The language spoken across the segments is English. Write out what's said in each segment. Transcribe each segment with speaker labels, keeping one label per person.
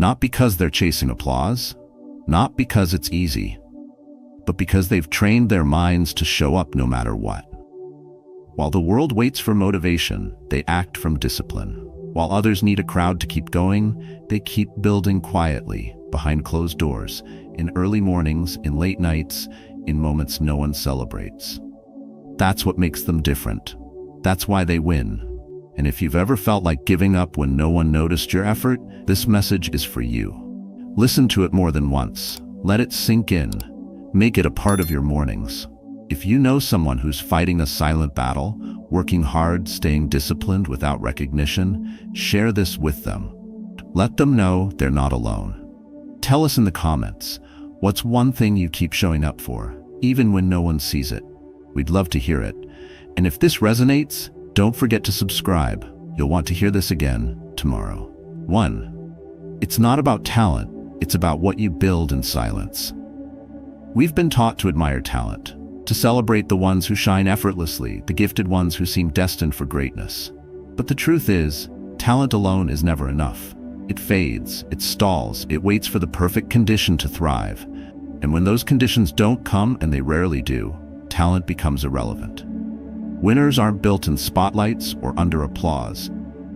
Speaker 1: Not because they're chasing applause, not because it's easy, but because they've trained their minds to show up no matter what. While the world waits for motivation, they act from discipline. While others need a crowd to keep going, they keep building quietly, behind closed doors, in early mornings, in late nights, in moments no one celebrates. That's what makes them different. That's why they win. And if you've ever felt like giving up when no one noticed your effort, this message is for you. Listen to it more than once. Let it sink in. Make it a part of your mornings. If you know someone who's fighting a silent battle, working hard, staying disciplined without recognition, share this with them. Let them know they're not alone. Tell us in the comments, what's one thing you keep showing up for, even when no one sees it? We'd love to hear it. And if this resonates, don't forget to subscribe. You'll want to hear this again tomorrow. 1. It's not about talent, it's about what you build in silence. We've been taught to admire talent, to celebrate the ones who shine effortlessly, the gifted ones who seem destined for greatness. But the truth is, talent alone is never enough. It fades, it stalls, it waits for the perfect condition to thrive. And when those conditions don't come, and they rarely do, talent becomes irrelevant. Winners aren't built in spotlights or under applause.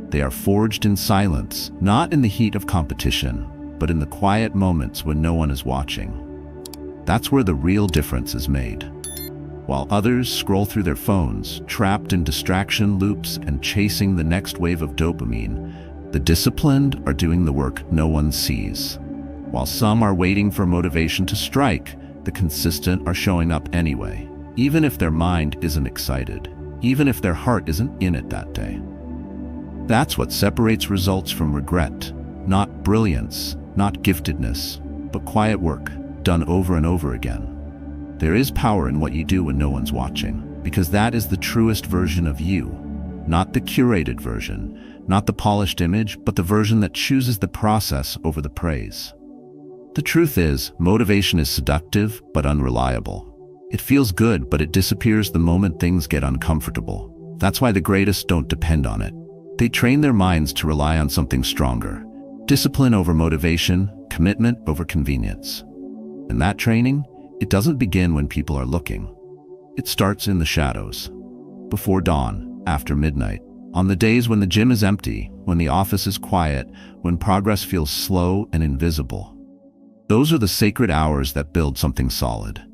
Speaker 1: They are forged in silence, not in the heat of competition, but in the quiet moments when no one is watching. That's where the real difference is made. While others scroll through their phones, trapped in distraction loops and chasing the next wave of dopamine, the disciplined are doing the work no one sees. While some are waiting for motivation to strike, the consistent are showing up anyway, even if their mind isn't excited, even if their heart isn't in it that day. That's what separates results from regret, not brilliance, not giftedness, but quiet work, done over and over again. There is power in what you do when no one's watching, because that is the truest version of you, not the curated version, not the polished image, but the version that chooses the process over the praise. The truth is, motivation is seductive but unreliable. It feels good, but it disappears the moment things get uncomfortable. That's why the greatest don't depend on it. They train their minds to rely on something stronger. Discipline over motivation, commitment over convenience. And that training, it doesn't begin when people are looking. It starts in the shadows. Before dawn, after midnight, on the days when the gym is empty, when the office is quiet, when progress feels slow and invisible. Those are the sacred hours that build something solid.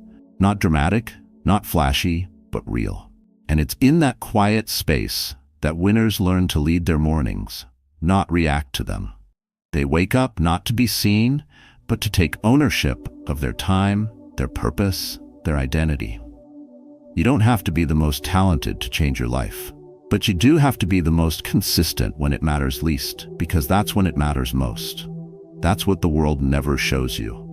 Speaker 1: Not dramatic, not flashy, but real. And it's in that quiet space that winners learn to lead their mornings, not react to them. They wake up not to be seen, but to take ownership of their time, their purpose, their identity. You don't have to be the most talented to change your life, but you do have to be the most consistent when it matters least, because that's when it matters most. That's what the world never shows you.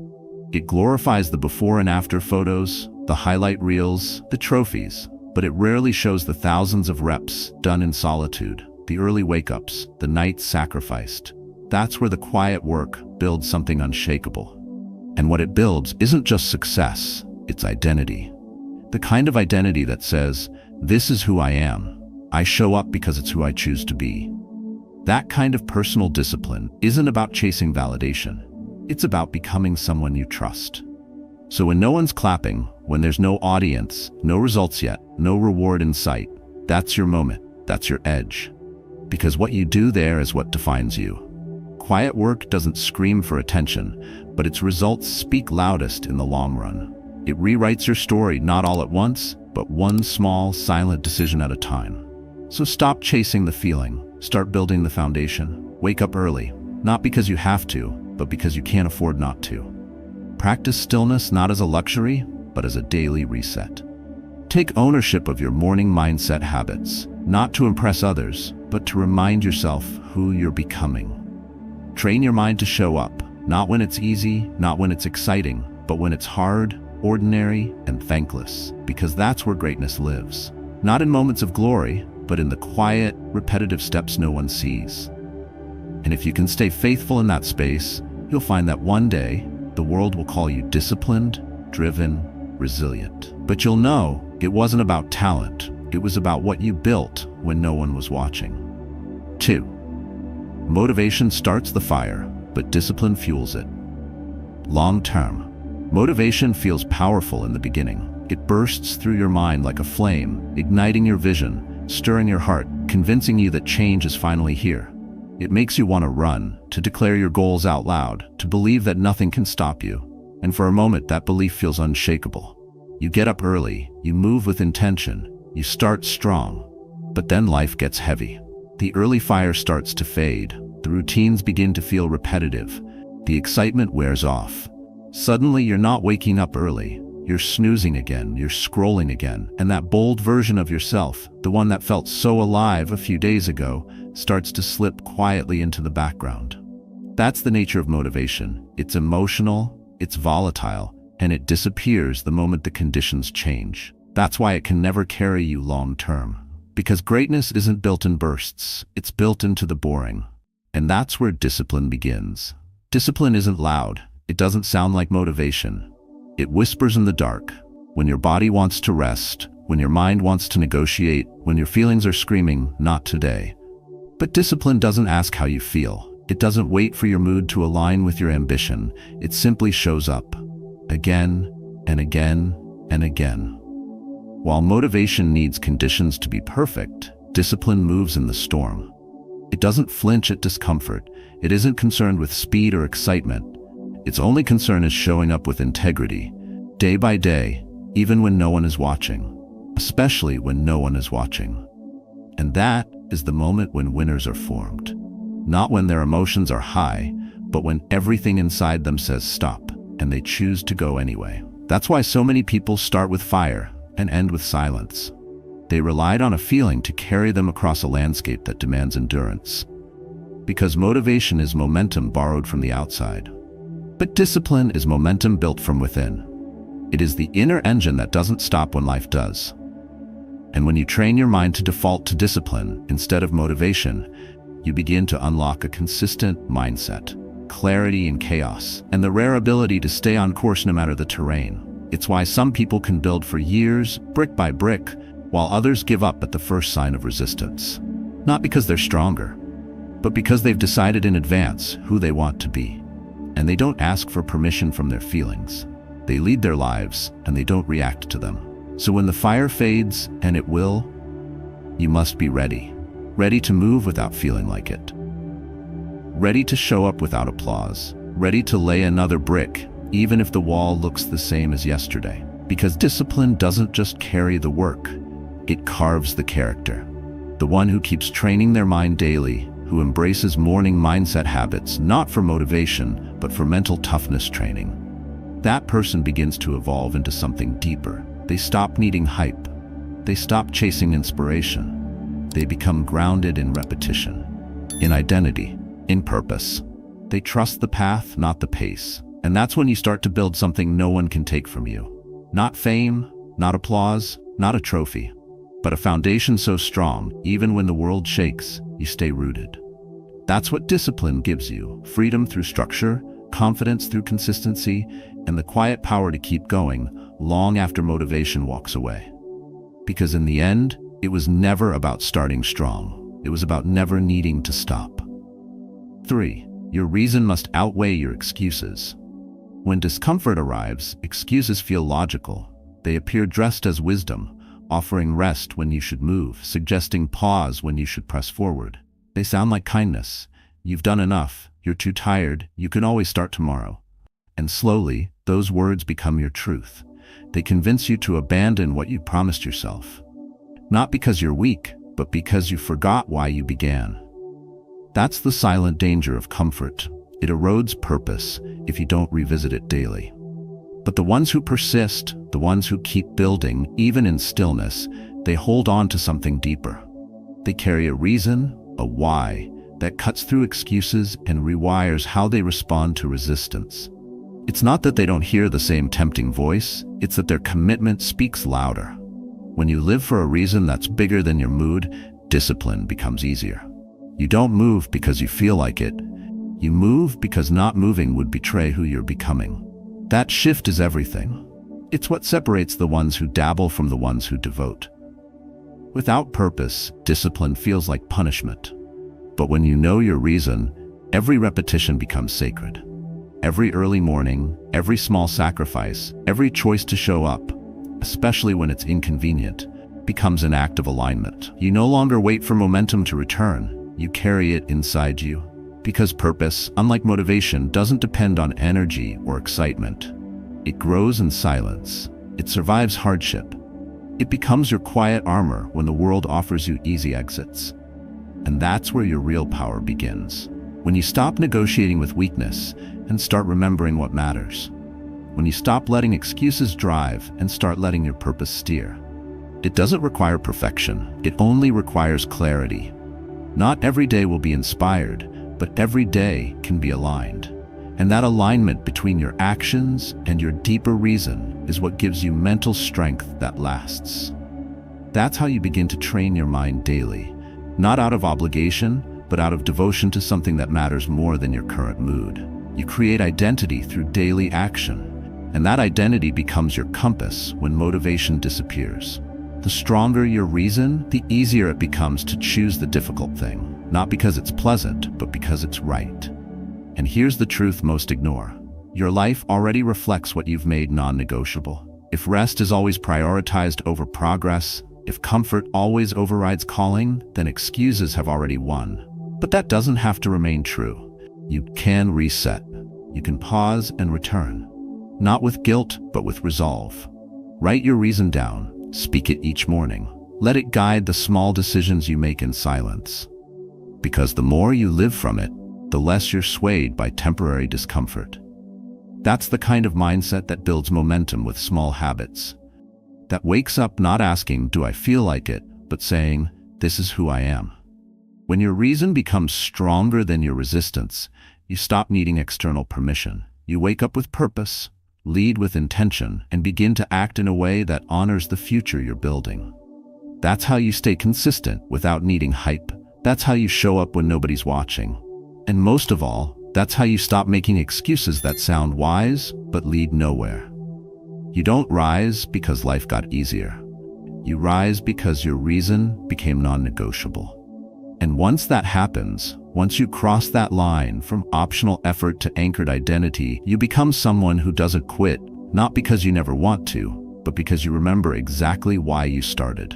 Speaker 1: It glorifies the before and after photos, the highlight reels, the trophies, but it rarely shows the thousands of reps done in solitude, the early wake-ups, the nights sacrificed. That's where the quiet work builds something unshakable. And what it builds isn't just success, it's identity. The kind of identity that says, this is who I am. I show up because it's who I choose to be. That kind of personal discipline isn't about chasing validation. It's about becoming someone you trust. So when no one's clapping, when there's no audience, no results yet, no reward in sight, that's your moment, that's your edge. Because what you do there is what defines you. Quiet work doesn't scream for attention, but its results speak loudest in the long run. It rewrites your story not all at once, but one small, silent decision at a time. So stop chasing the feeling, start building the foundation. Wake up early, not because you have to, but because you can't afford not to. Practice stillness not as a luxury, but as a daily reset. Take ownership of your morning mindset habits, not to impress others, but to remind yourself who you're becoming. Train your mind to show up, not when it's easy, not when it's exciting, but when it's hard, ordinary, and thankless, because that's where greatness lives. Not in moments of glory, but in the quiet, repetitive steps no one sees. And if you can stay faithful in that space, you'll find that one day, the world will call you disciplined, driven, resilient. But you'll know it wasn't about talent, it was about what you built when no one was watching. 2. Motivation starts the fire, but discipline fuels it. Long term, motivation feels powerful in the beginning. It bursts through your mind like a flame, igniting your vision, stirring your heart, convincing you that change is finally here. It makes you want to run, to declare your goals out loud, to believe that nothing can stop you. And for a moment, that belief feels unshakable. You get up early, you move with intention, you start strong. But then life gets heavy. The early fire starts to fade. The routines begin to feel repetitive. The excitement wears off. Suddenly, you're not waking up early. You're snoozing again, you're scrolling again, and that bold version of yourself, the one that felt so alive a few days ago, starts to slip quietly into the background. That's the nature of motivation. It's emotional, it's volatile, and it disappears the moment the conditions change. That's why it can never carry you long term. Because greatness isn't built in bursts, it's built into the boring. And that's where discipline begins. Discipline isn't loud. It doesn't sound like motivation. It whispers in the dark, when your body wants to rest, when your mind wants to negotiate, when your feelings are screaming, not today. But discipline doesn't ask how you feel. It doesn't wait for your mood to align with your ambition. It simply shows up, again and again and again. While motivation needs conditions to be perfect, discipline moves in the storm. It doesn't flinch at discomfort. It isn't concerned with speed or excitement. Its only concern is showing up with integrity, day by day, even when no one is watching, especially when no one is watching. And that is the moment when winners are formed. Not when their emotions are high, but when everything inside them says stop, and they choose to go anyway. That's why so many people start with fire and end with silence. They relied on a feeling to carry them across a landscape that demands endurance. Because motivation is momentum borrowed from the outside. But discipline is momentum built from within. It is the inner engine that doesn't stop when life does. And when you train your mind to default to discipline instead of motivation, you begin to unlock a consistent mindset, clarity in chaos, and the rare ability to stay on course no matter the terrain. It's why some people can build for years, brick by brick, while others give up at the first sign of resistance. Not because they're stronger, but because they've decided in advance who they want to be. And they don't ask for permission from their feelings. They lead their lives, and they don't react to them. So when the fire fades, and it will, you must be ready. Ready to move without feeling like it. Ready to show up without applause. Ready to lay another brick, even if the wall looks the same as yesterday. Because discipline doesn't just carry the work, it carves the character. The one who keeps training their mind daily, who embraces morning mindset habits, not for motivation, but for mental toughness training. That person begins to evolve into something deeper. They stop needing hype. They stop chasing inspiration. They become grounded in repetition, in identity, in purpose. They trust the path, not the pace. And that's when you start to build something no one can take from you. Not fame, not applause, not a trophy, but a foundation so strong, even when the world shakes, you stay rooted. That's what discipline gives you: freedom through structure, confidence through consistency, and the quiet power to keep going long after motivation walks away. Because in the end, it was never about starting strong. It was about never needing to stop. 3. Your reason must outweigh your excuses. When discomfort arrives, excuses feel logical. They appear dressed as wisdom, offering rest when you should move, suggesting pause when you should press forward. They sound like kindness. You've done enough. You're too tired. You can always start tomorrow. And slowly, those words become your truth. They convince you to abandon what you promised yourself. Not because you're weak, but because you forgot why you began. That's the silent danger of comfort. It erodes purpose if you don't revisit it daily. But the ones who persist, the ones who keep building, even in stillness, they hold on to something deeper. They carry a reason, a why, that cuts through excuses and rewires how they respond to resistance. It's not that they don't hear the same tempting voice, it's that their commitment speaks louder. When you live for a reason that's bigger than your mood, discipline becomes easier. You don't move because you feel like it. You move because not moving would betray who you're becoming. That shift is everything. It's what separates the ones who dabble from the ones who devote. Without purpose, discipline feels like punishment. But when you know your reason, Every repetition becomes sacred. Every early morning, every small sacrifice, every choice to show up, especially when it's inconvenient, becomes an act of alignment. You no longer wait for momentum to return. You carry it inside you. Because purpose, unlike motivation, doesn't depend on energy or excitement. It grows in silence. It survives hardship. It becomes your quiet armor when the world offers you easy exits. And that's where your real power begins. When you stop negotiating with weakness and start remembering what matters. When you stop letting excuses drive and start letting your purpose steer. It doesn't require perfection. It only requires clarity. Not every day will be inspired, but every day can be aligned. And that alignment between your actions and your deeper reason is what gives you mental strength that lasts. That's how you begin to train your mind daily, not out of obligation, but out of devotion to something that matters more than your current mood. You create identity through daily action, and that identity becomes your compass when motivation disappears. The stronger your reason, the easier it becomes to choose the difficult thing, not because it's pleasant, but because it's right. And here's the truth most ignore. Your life already reflects what you've made non-negotiable. If rest is always prioritized over progress, if comfort always overrides calling, then excuses have already won. But that doesn't have to remain true. You can reset. You can pause and return. Not with guilt, but with resolve. Write your reason down. Speak it each morning. Let it guide the small decisions you make in silence. Because the more you live from it, the less you're swayed by temporary discomfort. That's the kind of mindset that builds momentum with small habits. That wakes up not asking, do I feel like it, but saying, this is who I am. When your reason becomes stronger than your resistance, you stop needing external permission. You wake up with purpose, lead with intention, and begin to act in a way that honors the future you're building. That's how you stay consistent without needing hype. That's how you show up when nobody's watching. And most of all, that's how you stop making excuses that sound wise but lead nowhere. You don't rise because life got easier. You rise because your reason became non-negotiable. And once that happens, once you cross that line from optional effort to anchored identity, you become someone who doesn't quit, not because you never want to, but because you remember exactly why you started.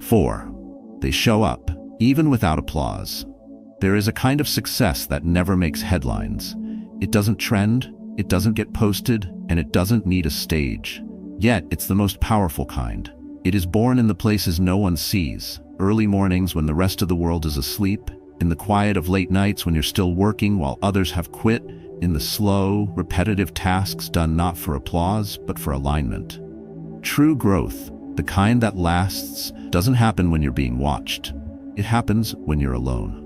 Speaker 1: 4. They show up, even without applause. There is a kind of success that never makes headlines. It doesn't trend, it doesn't get posted, and it doesn't need a stage. Yet, it's the most powerful kind. It is born in the places no one sees. Early mornings when the rest of the world is asleep, in the quiet of late nights when you're still working while others have quit, in the slow, repetitive tasks done not for applause, but for alignment. True growth, the kind that lasts, doesn't happen when you're being watched. It happens when you're alone.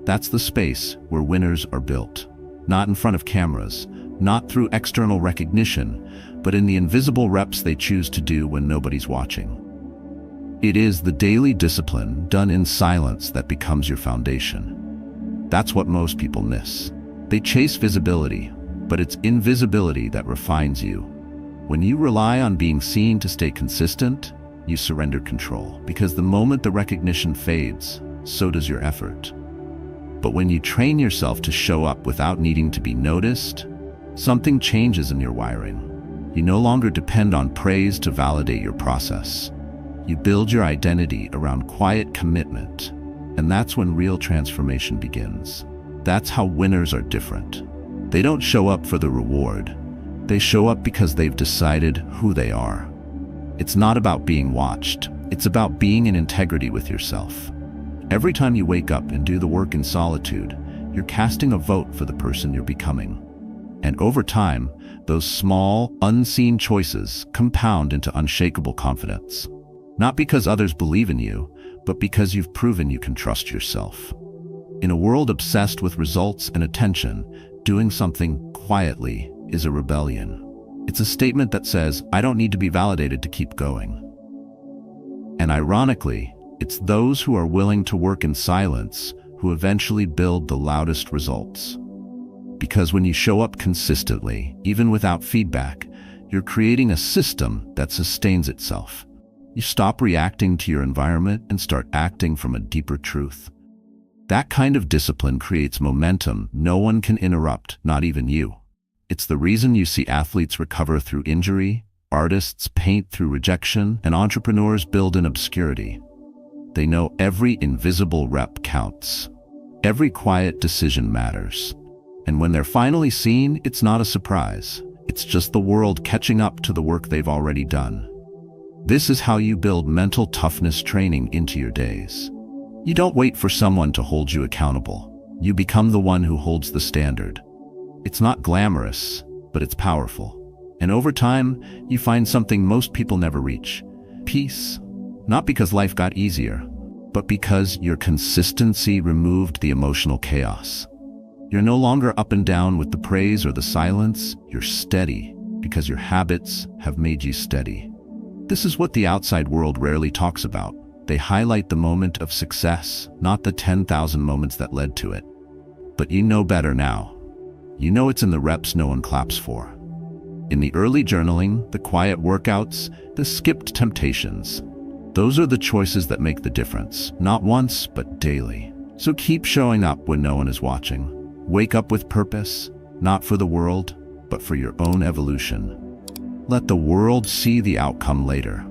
Speaker 1: That's the space where winners are built. Not in front of cameras, not through external recognition, but in the invisible reps they choose to do when nobody's watching. It is the daily discipline done in silence that becomes your foundation. That's what most people miss. They chase visibility, but it's invisibility that refines you. When you rely on being seen to stay consistent, you surrender control, because the moment the recognition fades, so does your effort. But when you train yourself to show up without needing to be noticed, something changes in your wiring. You no longer depend on praise to validate your process. You build your identity around quiet commitment, and that's when real transformation begins. That's how winners are different. They don't show up for the reward. They show up because they've decided who they are. It's not about being watched. It's about being in integrity with yourself. Every time you wake up and do the work in solitude, you're casting a vote for the person you're becoming. And over time, those small, unseen choices compound into unshakable confidence. Not because others believe in you, but because you've proven you can trust yourself. In a world obsessed with results and attention, doing something quietly is a rebellion. It's a statement that says, I don't need to be validated to keep going. And ironically, it's those who are willing to work in silence who eventually build the loudest results. Because when you show up consistently, even without feedback, you're creating a system that sustains itself. You stop reacting to your environment and start acting from a deeper truth. That kind of discipline creates momentum no one can interrupt, not even you. It's the reason you see athletes recover through injury, artists paint through rejection, and entrepreneurs build in obscurity. They know every invisible rep counts. Every quiet decision matters. And when they're finally seen, it's not a surprise. It's just the world catching up to the work they've already done. This is how you build mental toughness training into your days. You don't wait for someone to hold you accountable. You become the one who holds the standard. It's not glamorous, but it's powerful. And over time, you find something most people never reach: peace. Not because life got easier, but because your consistency removed the emotional chaos. You're no longer up and down with the praise or the silence. You're steady because your habits have made you steady. This is what the outside world rarely talks about. They highlight the moment of success, not the 10,000 moments that led to it. But you know better now. You know it's in the reps no one claps for. In the early journaling, the quiet workouts, the skipped temptations. Those are the choices that make the difference, not once, but daily. So keep showing up when no one is watching. Wake up with purpose, not for the world, but for your own evolution. Let the world see the outcome later.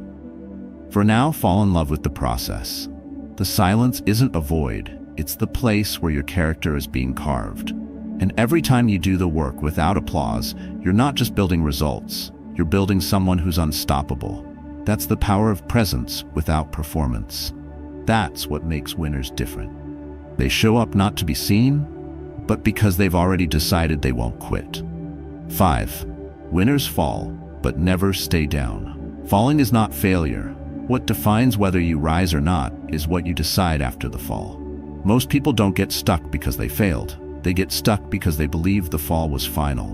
Speaker 1: For now, fall in love with the process. The silence isn't a void, it's the place where your character is being carved. And every time you do the work without applause, you're not just building results, you're building someone who's unstoppable. That's the power of presence without performance. That's what makes winners different. They show up not to be seen, but because they've already decided they won't quit. 5. Winners fall, but never stay down. Falling is not failure. What defines whether you rise or not is what you decide after the fall. Most people don't get stuck because they failed. They get stuck because they believe the fall was final.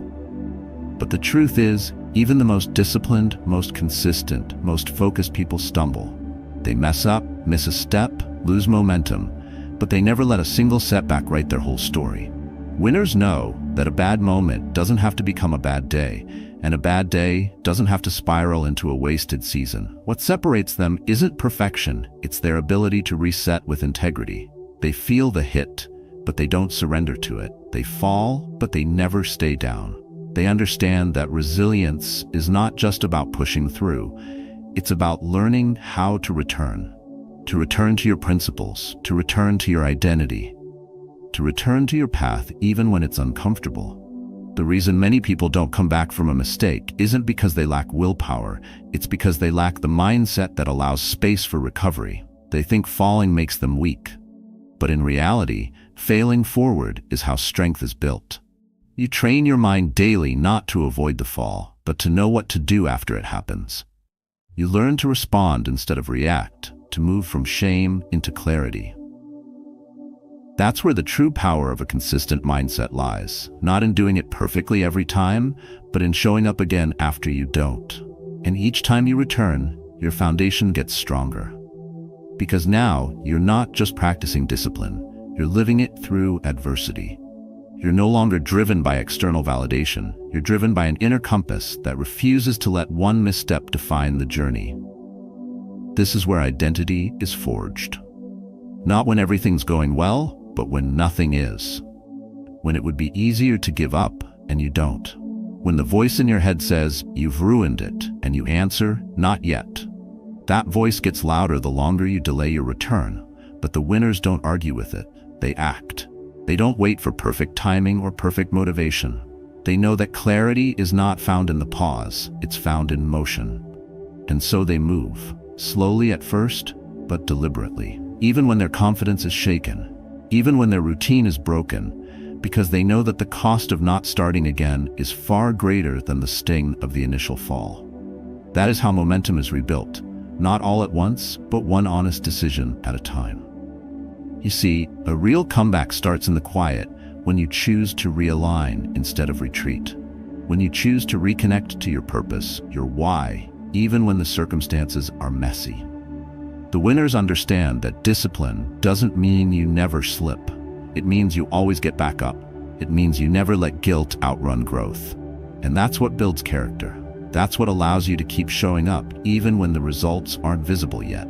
Speaker 1: But the truth is, even the most disciplined, most consistent, most focused people stumble. They mess up, miss a step, lose momentum, but they never let a single setback write their whole story. Winners know that a bad moment doesn't have to become a bad day, and a bad day doesn't have to spiral into a wasted season. What separates them isn't perfection, it's their ability to reset with integrity. They feel the hit, but they don't surrender to it. They fall, but they never stay down. They understand that resilience is not just about pushing through, it's about learning how to return to your principles, to return to your identity, to return to your path even when it's uncomfortable. The reason many people don't come back from a mistake isn't because they lack willpower, it's because they lack the mindset that allows space for recovery. They think falling makes them weak. But in reality, failing forward is how strength is built. You train your mind daily not to avoid the fall, but to know what to do after it happens. You learn to respond instead of react, to move from shame into clarity. That's where the true power of a consistent mindset lies, not in doing it perfectly every time, but in showing up again after you don't. And each time you return, your foundation gets stronger. Because now, you're not just practicing discipline, you're living it through adversity. You're no longer driven by external validation, you're driven by an inner compass that refuses to let one misstep define the journey. This is where identity is forged. Not when everything's going well, but when nothing is. When it would be easier to give up, and you don't. When the voice in your head says, "You've ruined it," and you answer, "Not yet." That voice gets louder the longer you delay your return, but the winners don't argue with it, they act. They don't wait for perfect timing or perfect motivation. They know that clarity is not found in the pause, it's found in motion. And so they move, slowly at first, but deliberately, even when their confidence is shaken. Even when their routine is broken, because they know that the cost of not starting again is far greater than the sting of the initial fall. That is how momentum is rebuilt, not all at once, but one honest decision at a time. You see, a real comeback starts in the quiet when you choose to realign instead of retreat. When you choose to reconnect to your purpose, your why, even when the circumstances are messy. The winners understand that discipline doesn't mean you never slip. It means you always get back up. It means you never let guilt outrun growth. And that's what builds character. That's what allows you to keep showing up even when the results aren't visible yet.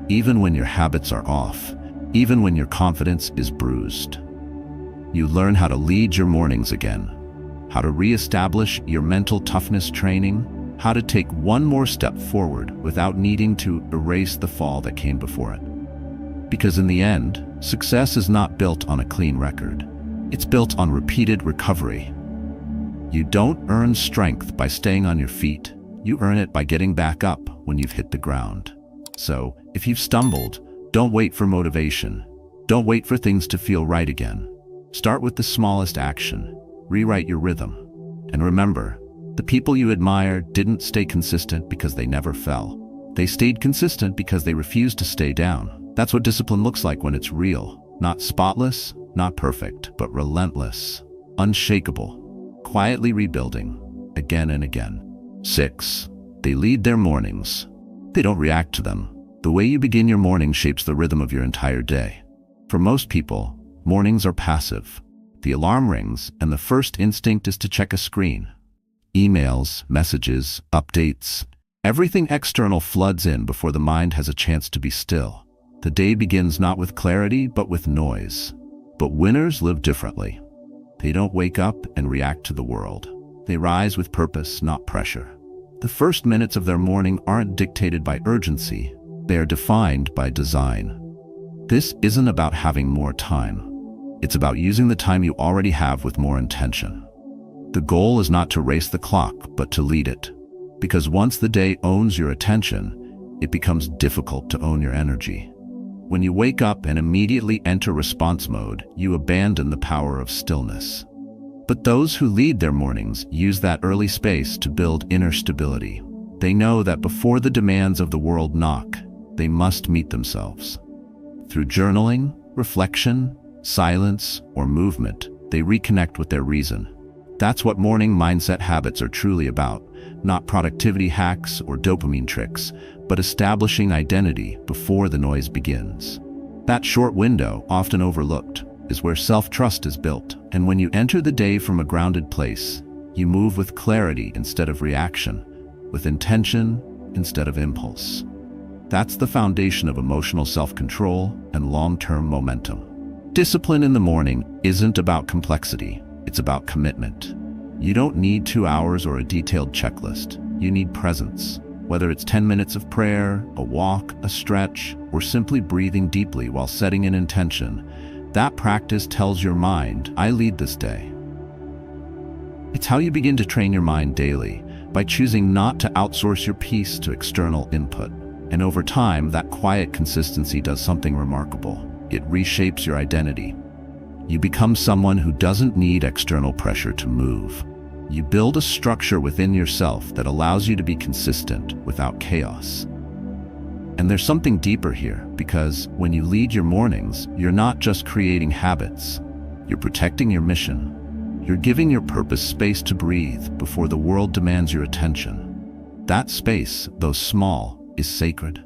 Speaker 1: Even when your habits are off. even when your confidence is bruised. You learn how to lead your mornings again, how to reestablish your mental toughness training, how to take one more step forward without needing to erase the fall that came before it. Because in the end, success is not built on a clean record. It's built on repeated recovery. You don't earn strength by staying on your feet. You earn it by getting back up when you've hit the ground. So, if you've stumbled, don't wait for motivation. Don't wait for things to feel right again. Start with the smallest action. Rewrite your rhythm. And remember, the people you admire didn't stay consistent because they never fell. They stayed consistent because they refused to stay down. That's what discipline looks like when it's real. Not spotless, not perfect, but relentless, unshakable, quietly rebuilding, again and again. 6. They lead their mornings. They don't react to them. The way you begin your morning shapes the rhythm of your entire day. For most people, mornings are passive. The alarm rings, and the first instinct is to check a screen. Emails, messages, updates. Everything external floods in before the mind has a chance to be still. The day begins not with clarity, but with noise. But winners live differently. They don't wake up and react to the world. They rise with purpose, not pressure. The first minutes of their morning aren't dictated by urgency. They are defined by design. This isn't about having more time. It's about using the time you already have with more intention. The goal is not to race the clock, but to lead it. Because once the day owns your attention, it becomes difficult to own your energy. When you wake up and immediately enter response mode, you abandon the power of stillness. But those who lead their mornings use that early space to build inner stability. They know that before the demands of the world knock, they must meet themselves. Through journaling, reflection, silence, or movement, they reconnect with their reason. That's what morning mindset habits are truly about, not productivity hacks or dopamine tricks, but establishing identity before the noise begins. That short window, often overlooked, is where self-trust is built. And when you enter the day from a grounded place, you move with clarity instead of reaction, with intention instead of impulse. That's the foundation of emotional self-control and long-term momentum. Discipline in the morning isn't about complexity, it's about commitment. You don't need 2 hours or a detailed checklist. You need presence. Whether it's 10 minutes of prayer, a walk, a stretch, or simply breathing deeply while setting an intention, that practice tells your mind, I lead this day. It's how you begin to train your mind daily, by choosing not to outsource your peace to external input. And over time, that quiet consistency does something remarkable. It reshapes your identity. You become someone who doesn't need external pressure to move. You build a structure within yourself that allows you to be consistent without chaos. And there's something deeper here, because when you lead your mornings, you're not just creating habits. You're protecting your mission. You're giving your purpose space to breathe before the world demands your attention. That space, though small, is sacred.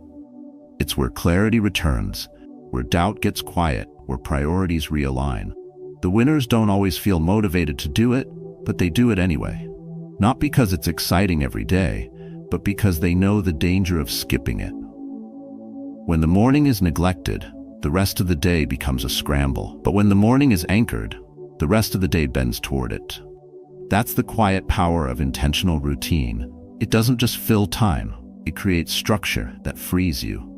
Speaker 1: It's where clarity returns, where doubt gets quiet, where priorities realign. The winners don't always feel motivated to do it, but they do it anyway. Not because it's exciting every day, but because they know the danger of skipping it. When the morning is neglected, the rest of the day becomes a scramble. But when the morning is anchored, the rest of the day bends toward it. That's the quiet power of intentional routine. It doesn't just fill time, it creates structure that frees you.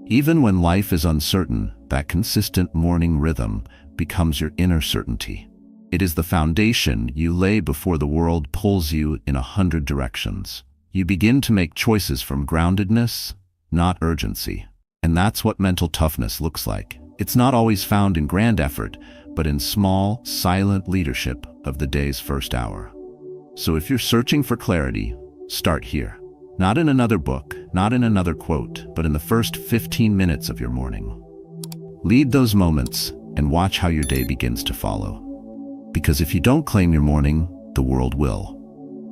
Speaker 1: Even when life is uncertain, that consistent morning rhythm becomes your inner certainty. It is the foundation you lay before the world pulls you in 100 directions. You begin to make choices from groundedness, not urgency. And that's what mental toughness looks like. It's not always found in grand effort, but in small, silent leadership of the day's first hour. So if you're searching for clarity, start here. Not in another book, not in another quote, but in the first 15 minutes of your morning. Lead those moments and watch how your day begins to follow. Because if you don't claim your morning, the world will.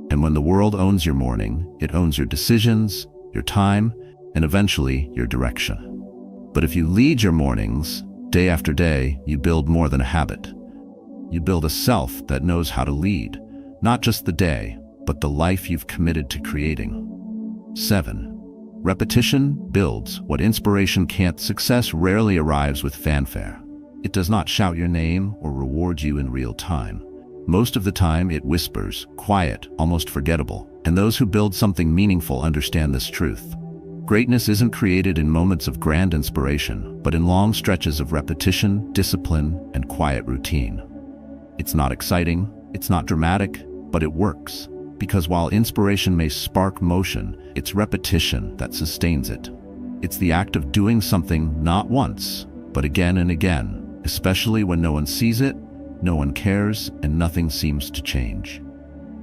Speaker 1: And when the world owns your morning, it owns your decisions, your time, and eventually your direction. But if you lead your mornings, day after day, you build more than a habit. You build a self that knows how to lead, not just the day, but the life you've committed to creating. 7. Repetition builds what inspiration can't. Success rarely arrives with fanfare. It does not shout your name or reward you in real time. Most of the time, it whispers, quiet, almost forgettable. And those who build something meaningful understand this truth. Greatness isn't created in moments of grand inspiration, but in long stretches of repetition, discipline, and quiet routine. It's not exciting, it's not dramatic, but it works. Because while inspiration may spark motion, it's repetition that sustains it. It's the act of doing something not once, but again and again, especially when no one sees it, no one cares, and nothing seems to change.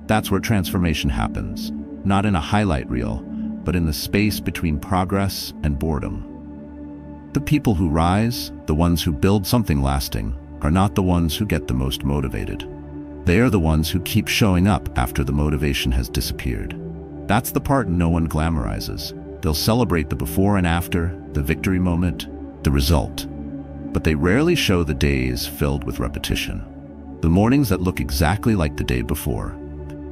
Speaker 1: That's where transformation happens, not in a highlight reel, but in the space between progress and boredom. The people who rise, the ones who build something lasting, are not the ones who get the most motivated. They are the ones who keep showing up after the motivation has disappeared. That's the part no one glamorizes. They'll celebrate the before and after, the victory moment, the result. But they rarely show the days filled with repetition. The mornings that look exactly like the day before.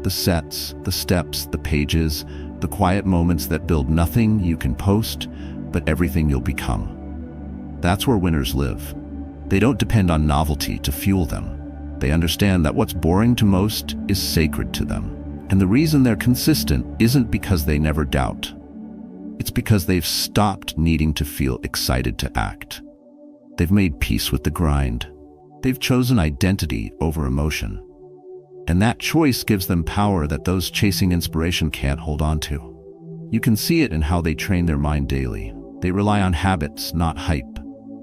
Speaker 1: The sets, the steps, the pages, the quiet moments that build nothing you can post, but everything you'll become. That's where winners live. They don't depend on novelty to fuel them. They understand that what's boring to most is sacred to them. And the reason they're consistent isn't because they never doubt. It's because they've stopped needing to feel excited to act. They've made peace with the grind. They've chosen identity over emotion. And that choice gives them power that those chasing inspiration can't hold on to. You can see it in how they train their mind daily. They rely on habits, not hype.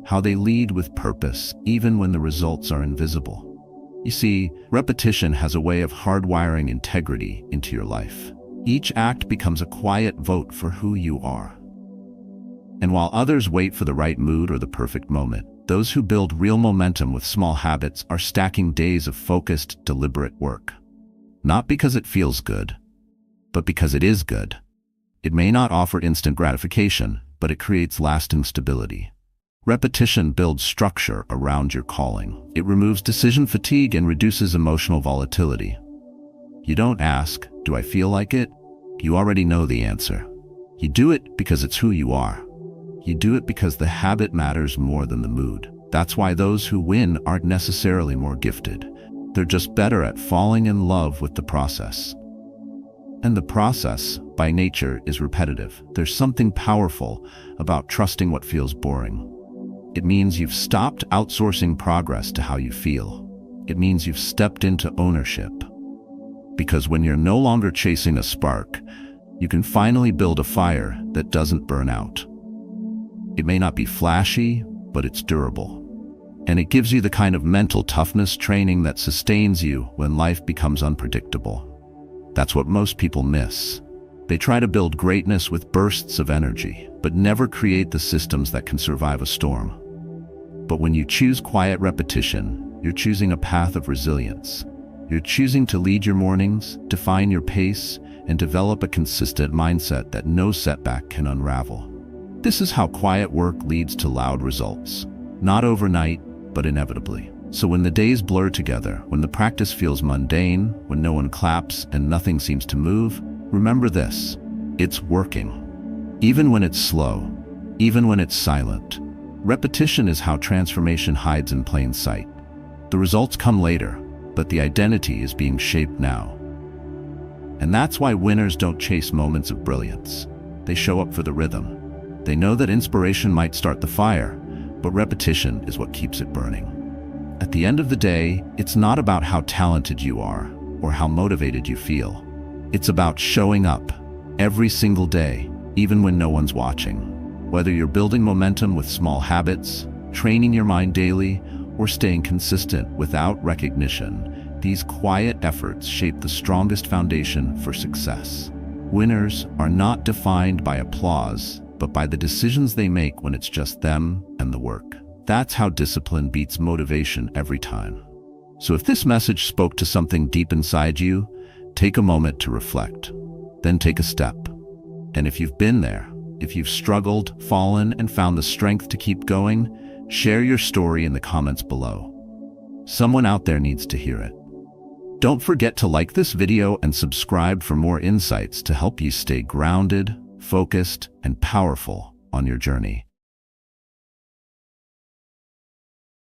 Speaker 1: How they lead with purpose, even when the results are invisible. You see, repetition has a way of hardwiring integrity into your life. Each act becomes a quiet vote for who you are. And while others wait for the right mood or the perfect moment, those who build real momentum with small habits are stacking days of focused, deliberate work. Not because it feels good, but because it is good. It may not offer instant gratification, but it creates lasting stability. Repetition builds structure around your calling. It removes decision fatigue and reduces emotional volatility. You don't ask, do I feel like it? You already know the answer. You do it because it's who you are. You do it because the habit matters more than the mood. That's why those who win aren't necessarily more gifted. They're just better at falling in love with the process. And the process, by nature, is repetitive. There's something powerful about trusting what feels boring. It means you've stopped outsourcing progress to how you feel. It means you've stepped into ownership. Because when you're no longer chasing a spark, you can finally build a fire that doesn't burn out. It may not be flashy, but it's durable. And it gives you the kind of mental toughness training that sustains you when life becomes unpredictable. That's what most people miss. They try to build greatness with bursts of energy, but never create the systems that can survive a storm. But when you choose quiet repetition, you're choosing a path of resilience. You're choosing to lead your mornings, define your pace, and develop a consistent mindset that no setback can unravel. This is how quiet work leads to loud results. Not overnight, but inevitably. So when the days blur together, when the practice feels mundane, when no one claps and nothing seems to move, remember this: it's working. Even when it's slow, even when it's silent. Repetition is how transformation hides in plain sight. The results come later, but the identity is being shaped now. And that's why winners don't chase moments of brilliance. They show up for the rhythm. They know that inspiration might start the fire, but repetition is what keeps it burning. At the end of the day, it's not about how talented you are or how motivated you feel. It's about showing up every single day, even when no one's watching. Whether you're building momentum with small habits, training your mind daily, or staying consistent without recognition, these quiet efforts shape the strongest foundation for success. Winners are not defined by applause, but by the decisions they make when it's just them and the work. That's how discipline beats motivation every time. So if this message spoke to something deep inside you, take a moment to reflect. Then take a step. And if you've been there, if you've struggled, fallen, and found the strength to keep going, share your story in the comments below. Someone out there needs to hear it. Don't forget to like this video and subscribe for more insights to help you stay grounded, focused, and powerful on your journey.